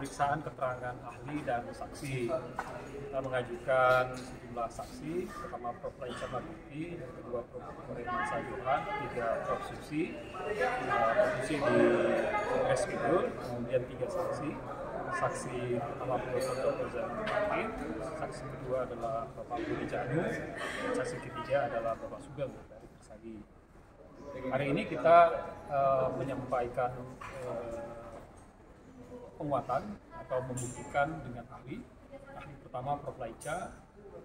pemeriksaan keterangan ahli dan saksi. Kita mengajukan sejumlah saksi, pertama Prof. Laica Maruti, yang kedua Prof. Herman Sajohan, tiga Prof. Susi di Kongres Kidul, kemudian tiga saksi. Saksi pertama Prof. Dr. Zainal Mutakin, saksi kedua adalah Bapak Budi Janu, saksi ketiga adalah Bapak Sugeng dari Persagi. Hari ini kita menyampaikan penguatan atau membuktikan dengan ahli. Ahli pertama Prof. Laica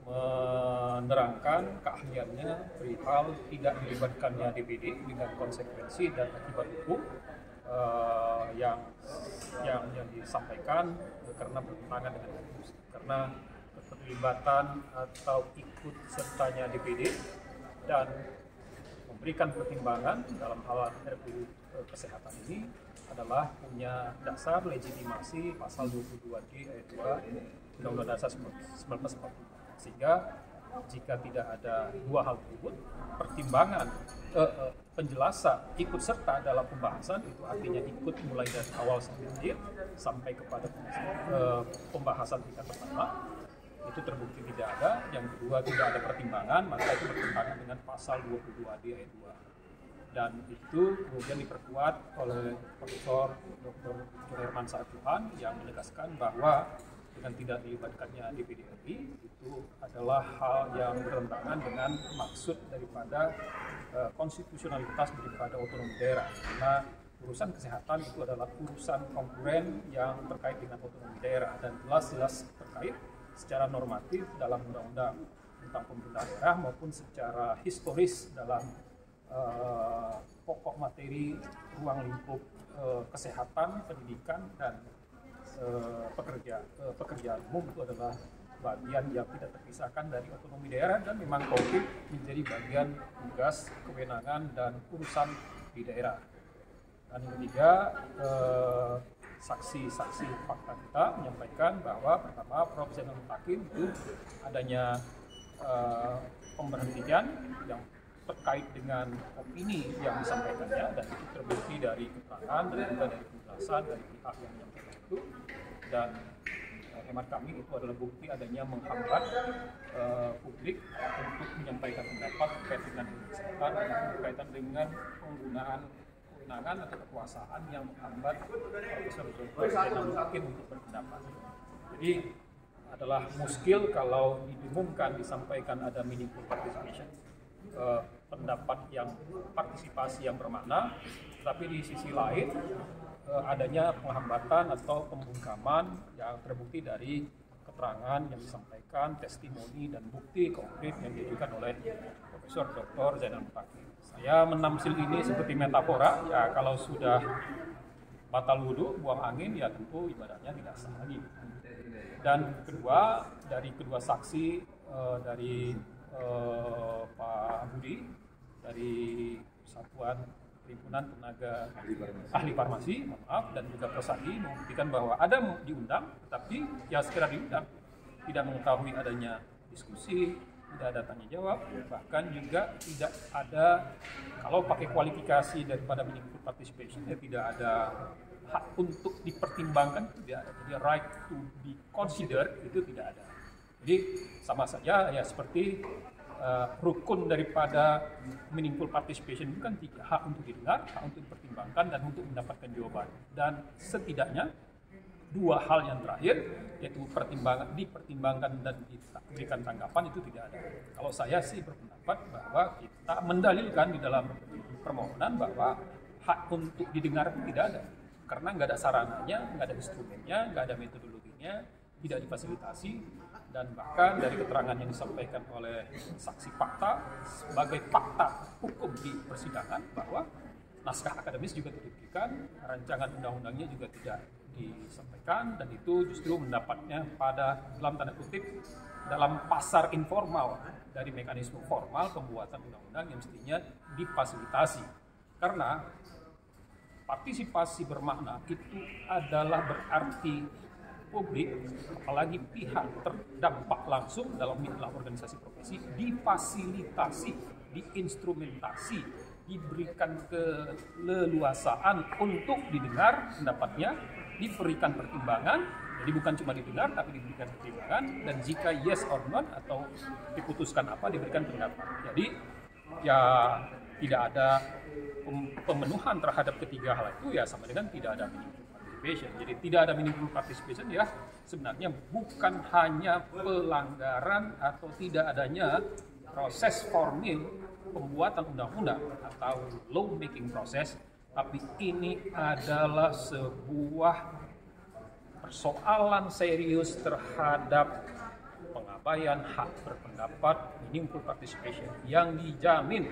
menerangkan keahliannya perihal tidak dilibatkannya DPD dengan konsekuensi dan akibat hukum yang disampaikan karena bertentangan dengan konstitusi. Karena keterlibatan atau ikut sertanya DPD dan memberikan pertimbangan dalam hal RUU kesehatan ini adalah punya dasar legitimasi pasal 22D ayat 2 Undang-Undang Dasar 1945. Sehingga jika tidak ada dua hal tersebut, pertimbangan penjelasan ikut serta dalam pembahasan itu artinya ikut mulai dari awal sampai akhir sampai kepada pembahasan tingkat pertama itu terbukti tidak ada. Yang kedua, tidak ada pertimbangan, maka itu bertentangan dengan pasal 22D ayat 2. Dan itu kemudian diperkuat oleh Profesor Dr. Herman Sajohan yang menegaskan bahwa dengan tidak dilibatkannya DPD RI itu adalah hal yang bertentangan dengan maksud daripada konstitusionalitas daripada otonomi daerah. Karena urusan kesehatan itu adalah urusan konkuren yang terkait dengan otonomi daerah dan jelas-jelas terkait secara normatif dalam undang-undang tentang pemerintahan daerah maupun secara historis dalam pokok materi ruang lingkup kesehatan, pendidikan, dan pekerjaan umum itu adalah bagian yang tidak terpisahkan dari otonomi daerah dan memang COVID menjadi bagian tugas, kewenangan, dan urusan di daerah. Dan yang ketiga, saksi-saksi fakta kita menyampaikan bahwa pertama Prof. Zainal Mutakin itu adanya pemberhentian yang terkait dengan opini yang disampaikannya dan itu terbukti dari keterangan dan juga dari penjelasan dari pihak yang menyampaikan itu. Dan hemat kami itu adalah bukti adanya menghambat publik untuk menyampaikan pendapat terkait dengan kesehatan dan berkaitan dengan penggunaan kewenangan atau kekuasaan yang menghambat Profesor Dr. Zainal Mutakin untuk berpendapat. Jadi adalah muskil kalau didengungkan disampaikan ada meaningful participation, pendapat yang partisipasi yang bermakna, tapi di sisi lain adanya penghambatan atau pembungkaman yang terbukti dari keterangan yang disampaikan, testimoni dan bukti konkret yang diajukan oleh Profesor Dr. Zainal Mutakin. Saya menamsil ini seperti metafora, ya kalau sudah batal wudhu, buang angin, ya tentu ibadahnya tidak sah lagi. Dan kedua, dari kedua saksi dari Pak Budi dari Satuan Perhimpunan Tenaga Ahli Farmasi, dan juga Persagi membuktikan bahwa ada diundang, tetapi ya sekedar diundang, tidak mengetahui adanya diskusi, tidak ada tanya jawab, bahkan juga tidak ada, kalau pakai kualifikasi daripada meaningful participation, ya tidak ada hak untuk dipertimbangkan, tidak ada. Jadi right to be considered itu tidak ada. Jadi sama saja ya seperti rukun daripada meaningful participation itu kan tiga: hak untuk didengar, hak untuk dipertimbangkan, dan untuk mendapatkan jawaban. Dan setidaknya dua hal yang terakhir, yaitu dipertimbangkan dan diberikan tanggapan, itu tidak ada. Kalau saya sih berpendapat bahwa kita mendalilkan di dalam permohonan bahwa hak untuk didengar itu tidak ada, karena nggak ada sarananya, nggak ada instrumennya, nggak ada metodologinya, tidak difasilitasi. Dan bahkan dari keterangan yang disampaikan oleh saksi fakta sebagai fakta hukum di persidangan bahwa naskah akademis juga tidak diberikan, rancangan undang-undangnya juga tidak disampaikan, dan itu justru mendapatnya pada dalam tanda kutip dalam pasar informal dari mekanisme formal pembuatan undang-undang yang mestinya difasilitasi. Karena partisipasi bermakna itu adalah berarti publik, apalagi pihak terdampak langsung dalam inilah organisasi profesi, difasilitasi, diinstrumentasi, diberikan keleluasaan untuk didengar pendapatnya, diberikan pertimbangan. Jadi bukan cuma didengar, tapi diberikan pertimbangan, dan jika yes or no atau diputuskan apa, diberikan pendapat. Jadi ya tidak ada pemenuhan terhadap ketiga hal itu, ya sama dengan tidak ada meaningful participation. Jadi tidak ada meaningful participation ya sebenarnya bukan hanya pelanggaran atau tidak adanya proses formil pembuatan undang-undang atau law making process, tapi ini adalah sebuah persoalan serius terhadap pengabaian hak berpendapat, meaningful participation yang dijamin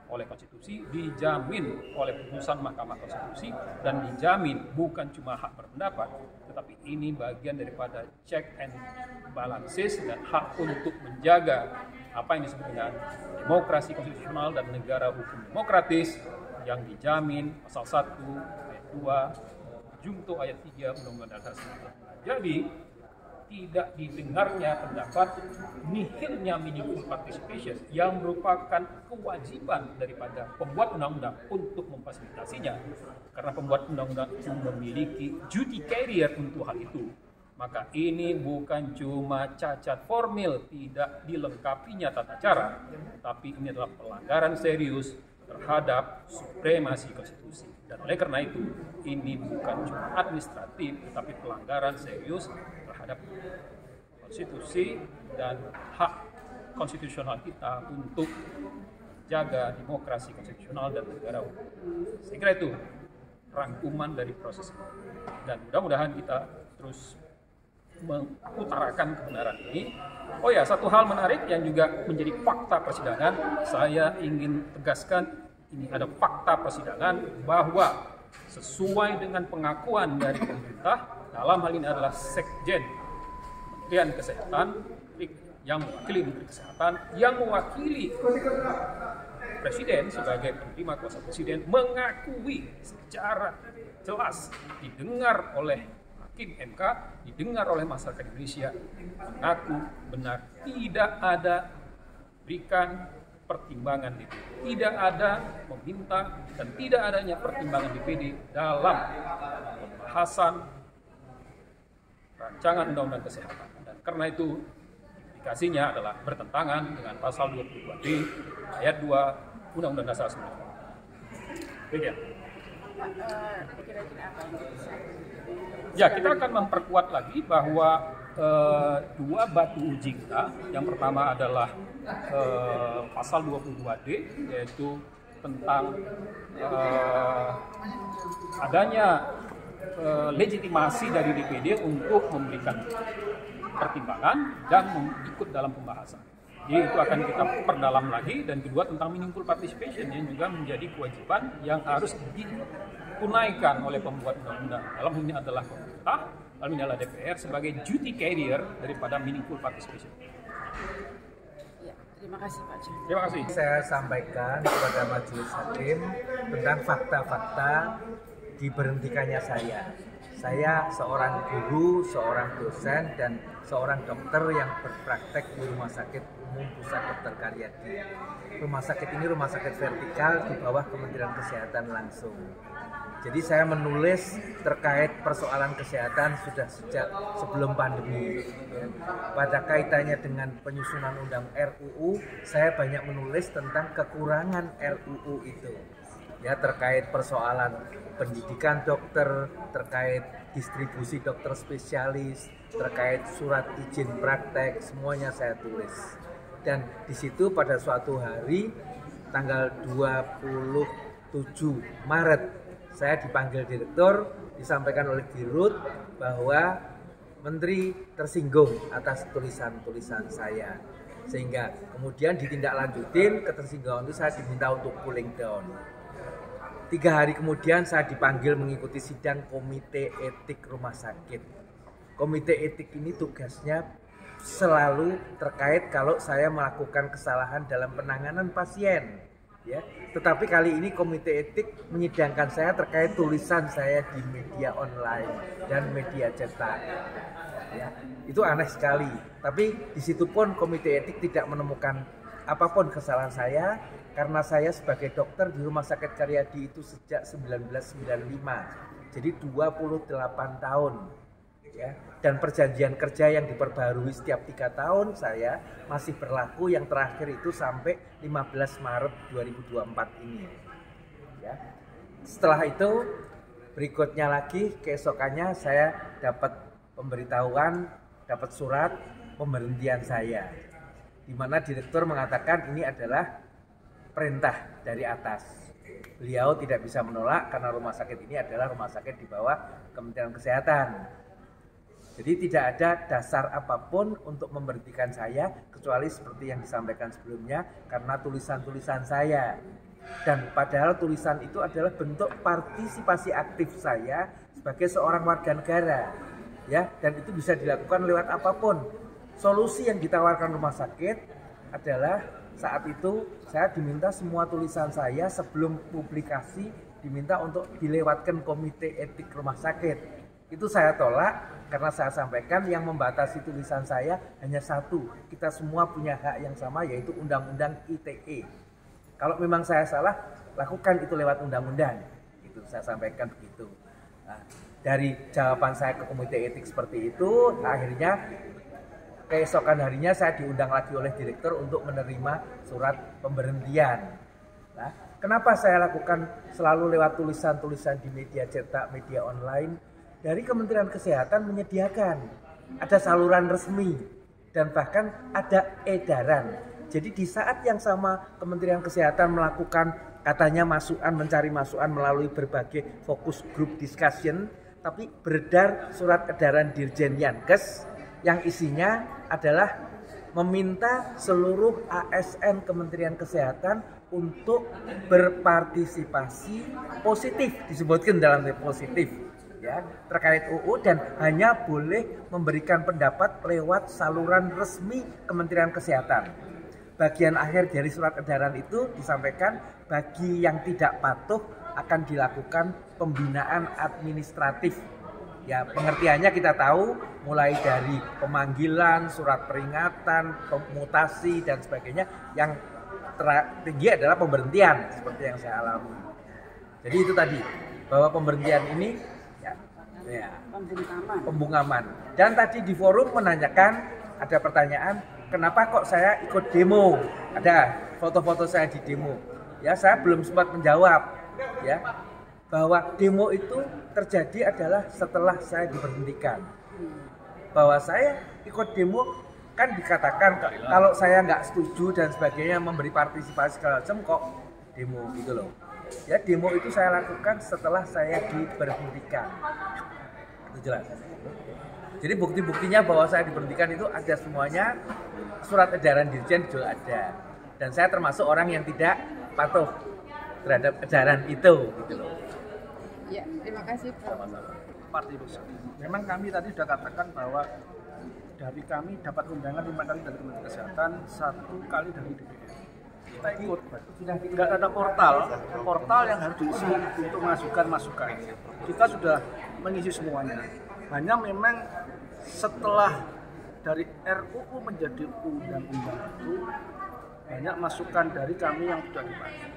oleh konstitusi, dijamin oleh putusan Mahkamah Konstitusi, dan dijamin bukan cuma hak berpendapat, tetapi ini bagian daripada check and balances dan hak untuk menjaga apa yang disebut dengan demokrasi konstitusional dan negara hukum demokratis yang dijamin pasal 1 ayat 2 Junto ayat 3 Undang-Undang Dasar 1945. Jadi tidak didengarnya pendapat, nihilnya meaningful participation yang merupakan kewajiban daripada pembuat undang-undang untuk memfasilitasinya, karena pembuat undang-undang itu memiliki duty carrier untuk hal itu. Maka ini bukan cuma cacat formil, tidak dilengkapinya tata cara, tapi ini adalah pelanggaran serius terhadap supremasi konstitusi. Dan oleh karena itu, ini bukan cuma administratif, tetapi pelanggaran serius terhadap konstitusi dan hak konstitusional kita untuk jaga demokrasi konstitusional dan negara hukum. Saya kira itu rangkuman dari proses ini. Dan mudah-mudahan kita terus mengutarakan kebenaran ini. Oh ya, satu hal menarik yang juga menjadi fakta persidangan, saya ingin tegaskan, ini ada fakta persidangan bahwa sesuai dengan pengakuan dari pemerintah, dalam hal ini adalah Sekjen Kementerian Kesehatan yang mewakili Menteri Kesehatan, yang mewakili Presiden sebagai penerima kuasa Presiden, mengakui secara jelas, didengar oleh Hakim MK, didengar oleh masyarakat Indonesia, mengaku benar tidak ada berikan pertimbangan DPD, tidak ada meminta dan tidak adanya pertimbangan DPD dalam pembahasan rancangan undang-undang kesehatan. Dan karena itu implikasinya adalah bertentangan dengan pasal 22D ayat 2 Undang-Undang Dasar 1945. Demikian. Ya, kita akan memperkuat lagi bahwa dua batu uji kita, yang pertama adalah pasal 22D, yaitu tentang adanya legitimasi dari DPD untuk memberikan pertimbangan dan ikut dalam pembahasan. Jadi itu akan kita perdalam lagi. Dan kedua tentang meaningful participation yang juga menjadi kewajiban yang harus ditunaikan oleh pembuat undang-undang. Dalam hal ini adalah pemerintah, dalam ini adalah DPR sebagai duty carrier daripada meaningful participation. Ya, terima kasih Pak Jun. Terima kasih. Saya sampaikan kepada majelis hakim tentang fakta-fakta diberhentikannya saya. Saya seorang guru, seorang dosen, dan seorang dokter yang berpraktek di Rumah Sakit Umum Pusat Dr. Karyadi. Rumah sakit ini rumah sakit vertikal di bawah Kementerian Kesehatan langsung. Jadi saya menulis terkait persoalan kesehatan sudah sejak sebelum pandemi. Pada kaitannya dengan penyusunan undang RUU, saya banyak menulis tentang kekurangan RUU itu. Ya, terkait persoalan pendidikan dokter, terkait distribusi dokter spesialis, terkait surat izin praktek, semuanya saya tulis. Dan di situ pada suatu hari tanggal 27 Maret saya dipanggil direktur, disampaikan oleh Dirut bahwa Menteri tersinggung atas tulisan-tulisan saya. Sehingga kemudian ditindaklanjutin, ketersinggungan itu saya diminta untuk cooling down. 3 hari kemudian saya dipanggil mengikuti sidang Komite Etik Rumah Sakit. Komite Etik ini tugasnya selalu terkait kalau saya melakukan kesalahan dalam penanganan pasien. Ya. Tetapi kali ini Komite Etik menyidangkan saya terkait tulisan saya di media online dan media cetak. Ya. Itu aneh sekali. Tapi di situ pun Komite Etik tidak menemukan apapun kesalahan saya, karena saya sebagai dokter di Rumah Sakit Karyadi itu sejak 1995. Jadi 28 tahun. Ya, dan perjanjian kerja yang diperbarui setiap 3 tahun saya masih berlaku, yang terakhir itu sampai 15 Maret 2024 ini. Ya. Setelah itu berikutnya lagi keesokannya saya dapat pemberitahuan, dapat surat pemberhentian saya, di mana direktur mengatakan ini adalah perintah dari atas. Beliau tidak bisa menolak karena rumah sakit ini adalah rumah sakit di bawah Kementerian Kesehatan. Jadi tidak ada dasar apapun untuk memberhentikan saya kecuali seperti yang disampaikan sebelumnya, karena tulisan-tulisan saya. Dan padahal tulisan itu adalah bentuk partisipasi aktif saya sebagai seorang warga negara. Ya, dan itu bisa dilakukan lewat apapun. Solusi yang ditawarkan rumah sakit adalah saat itu saya diminta semua tulisan saya sebelum publikasi diminta untuk dilewatkan komite etik rumah sakit. Itu saya tolak karena saya sampaikan yang membatasi tulisan saya hanya satu. Kita semua punya hak yang sama, yaitu Undang-Undang ITE. Kalau memang saya salah, lakukan itu lewat undang-undang. Itu saya sampaikan begitu. Nah, dari jawaban saya ke komite etik seperti itu, akhirnya keesokan harinya saya diundang lagi oleh direktur untuk menerima surat pemberhentian. Nah, kenapa saya lakukan selalu lewat tulisan-tulisan di media cetak, media online? Dari Kementerian Kesehatan menyediakan, ada saluran resmi dan bahkan ada edaran. Jadi di saat yang sama Kementerian Kesehatan melakukan katanya masukan, mencari masukan melalui berbagai fokus group discussion, tapi beredar surat edaran Dirjen Yankes yang isinya adalah meminta seluruh ASN Kementerian Kesehatan untuk berpartisipasi positif, disebutkan dalam positif ya, terkait UU, dan hanya boleh memberikan pendapat lewat saluran resmi Kementerian Kesehatan. Bagian akhir dari surat edaran itu disampaikan bagi yang tidak patuh akan dilakukan pembinaan administratif. Ya, pengertiannya kita tahu mulai dari pemanggilan, surat peringatan, komutasi dan sebagainya. Yang tertinggi adalah pemberhentian seperti yang saya alami. Jadi itu tadi, bahwa pemberhentian ini ya, pembungkaman. Dan tadi di forum menanyakan, ada pertanyaan, kenapa kok saya ikut demo? Ada foto-foto saya di demo. Ya, saya belum sempat menjawab. Ya, bahwa demo itu terjadi adalah setelah saya diberhentikan. Bahwa saya ikut demo kan dikatakan kalau saya nggak setuju dan sebagainya memberi partisipasi segala macam kok demo gitu loh. Ya, demo itu saya lakukan setelah saya diberhentikan. Itu jelas. Jadi bukti-buktinya bahwa saya diberhentikan itu ada semuanya, surat edaran Dirjen juga ada. Dan saya termasuk orang yang tidak patuh terhadap edaran itu gitu loh. Ya, terima kasih Pak. Partai Besar. Memang kami tadi sudah katakan bahwa dari kami dapat undangan 5 kali dari Kementerian Kesehatan, 1 kali dari DPR. Kita ikut, nggak ada portal yang harus diisi untuk mengajukan masukan. Kita sudah mengisi semuanya. Hanya memang setelah dari RUU menjadi undang-undang itu banyak masukan dari kami yang sudah dibahas.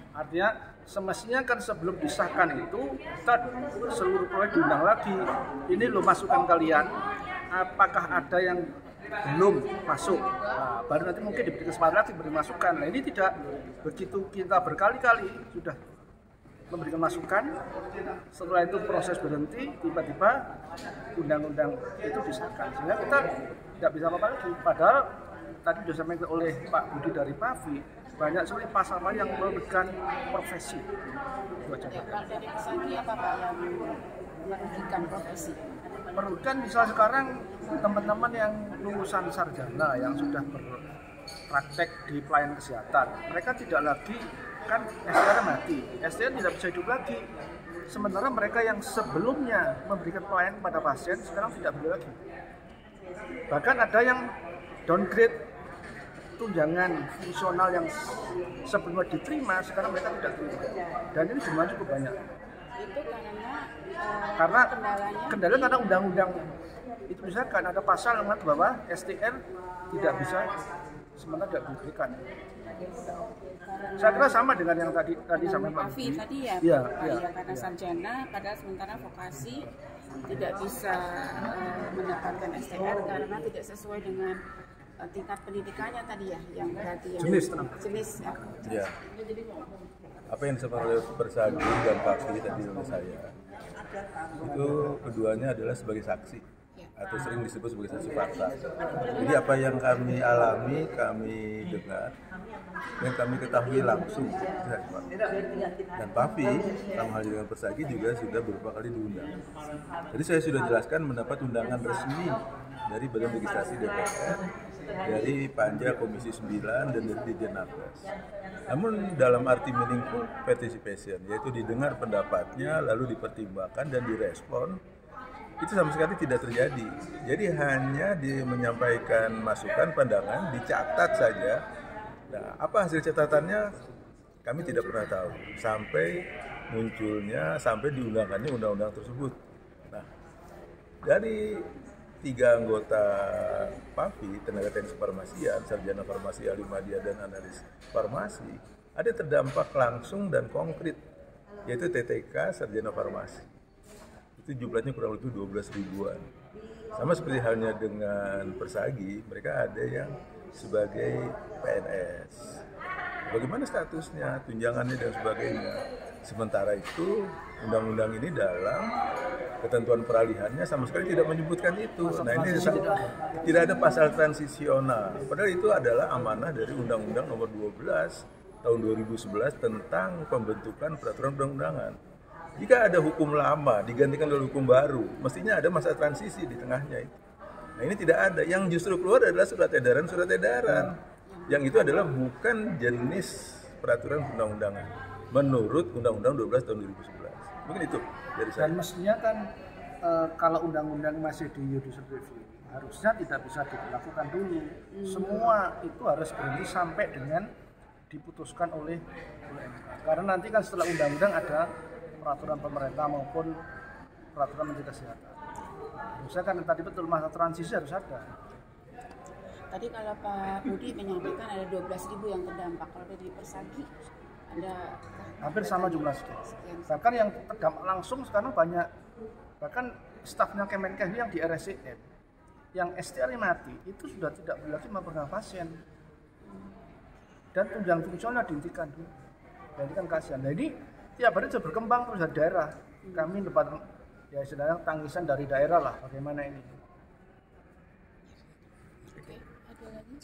Artinya semestinya kan sebelum disahkan itu kita seluruh proyek diundang lagi. Ini loh masukan kalian, apakah ada yang belum masuk? Nah, baru nanti mungkin diberi kesempatan lagi beri masukan. Nah, ini tidak begitu, kita berkali-kali sudah memberikan masukan. Setelah itu proses berhenti, tiba-tiba undang-undang itu disahkan. Sehingga kita tidak bisa apa-apa lagi. Padahal tadi sudah disampaikan oleh Pak Budi dari PAVI, banyak sekali pasal yang merugikan profesi. Dari segi apa Pak yang merugikan profesi? Merugikan misal sekarang teman-teman yang lulusan sarjana yang sudah berpraktek di pelayanan kesehatan, mereka tidak lagi, kan SDN mati, SDN tidak bisa hidup lagi. Sementara mereka yang sebelumnya memberikan pelayanan pada pasien sekarang tidak boleh lagi. Bahkan ada yang downgrade tunjangan fungsional yang sebelumnya diterima, sekarang mereka tidak terima. Dan ini jumlahnya cukup banyak. Itu karena kendalanya karena undang-undang itu misalkan ada pasal yang mengatakan bahwa STR tidak bisa sementara tidak diberikan. Saya kira sama dengan yang tadi sampai Pak Afi Budi. tadi ya, Iya, Pak, iya, ya, karena iya. sarjana padahal sementara vokasi tidak bisa mendapatkan STR karena tidak sesuai dengan tingkat pendidikannya tadi ya, yang berarti yang jenis ya. Ya. Apa yang disampaikan oleh Persagi dan Pafi tadi oleh saya, itu keduanya adalah sebagai saksi atau sering disebut sebagai saksi fakta. Jadi apa yang kami alami, kami dengar, yang kami ketahui langsung. Dan Pafi, sama halnya dengan Persagi juga sudah beberapa kali diundang. Jadi saya sudah jelaskan mendapat undangan resmi dari Badan Legislasi DPR, dari Panja Komisi 9 dan dari Dirjen Nafas. Namun dalam arti meaningful participation, yaitu didengar pendapatnya, lalu dipertimbangkan dan direspon, itu sama sekali tidak terjadi. Jadi hanya menyampaikan masukan, pandangan, dicatat saja. Nah, apa hasil catatannya kami tidak pernah tahu sampai munculnya, sampai diundangkannya undang-undang tersebut. Nah, dari 3 anggota PAFI, tenaga teknis farmasian, sarjana farmasi, ahli media, dan analis farmasi, ada terdampak langsung dan konkret, yaitu TTK, sarjana farmasi. Itu jumlahnya kurang lebih 12 ribuan. Sama seperti halnya dengan Persagi, mereka ada yang sebagai PNS. Bagaimana statusnya, tunjangannya, dan sebagainya. Sementara itu, undang-undang ini dalam ketentuan peralihannya sama sekali tidak menyebutkan itu. Nah, ini tidak ada pasal transisional. Padahal itu adalah amanah dari Undang-Undang Nomor 12 Tahun 2011 tentang pembentukan peraturan perundang-undangan. Jika ada hukum lama digantikan oleh hukum baru, mestinya ada masa transisi di tengahnya itu. Nah, ini tidak ada. Yang justru keluar adalah surat edaran. Yang itu adalah bukan jenis peraturan perundang-undangan menurut Undang-Undang 12 Tahun 2011. Mungkin itu dari saya. Dan mestinya kan kalau undang-undang masih di judicial review, harusnya tidak bisa dilakukan dulu. Semua itu harus berhenti sampai dengan diputuskan oleh MK. Karena nanti kan setelah undang-undang ada peraturan pemerintah maupun peraturan Menteri Kesehatan. Harusnya kan tadi betul masa transisi harus ada. Tadi kalau Pak Budi menyampaikan ada 12.000 yang terdampak, kalau dari Persagi ada Hampir sama jumlah sekian. Bahkan yang terdampak langsung sekarang banyak, bahkan stafnya Kemenkes yang di RSCM, yang STR mati itu sudah tidak boleh lagi memegang pasien dan tunjangan fungsional dihentikan dulu. Jadi kan kasihan. Nah, ini tiap hari sudah berkembang terus dari daerah. Kami dapat ya istilahnya tangisan dari daerah lah bagaimana ini. Oke, ada lagi?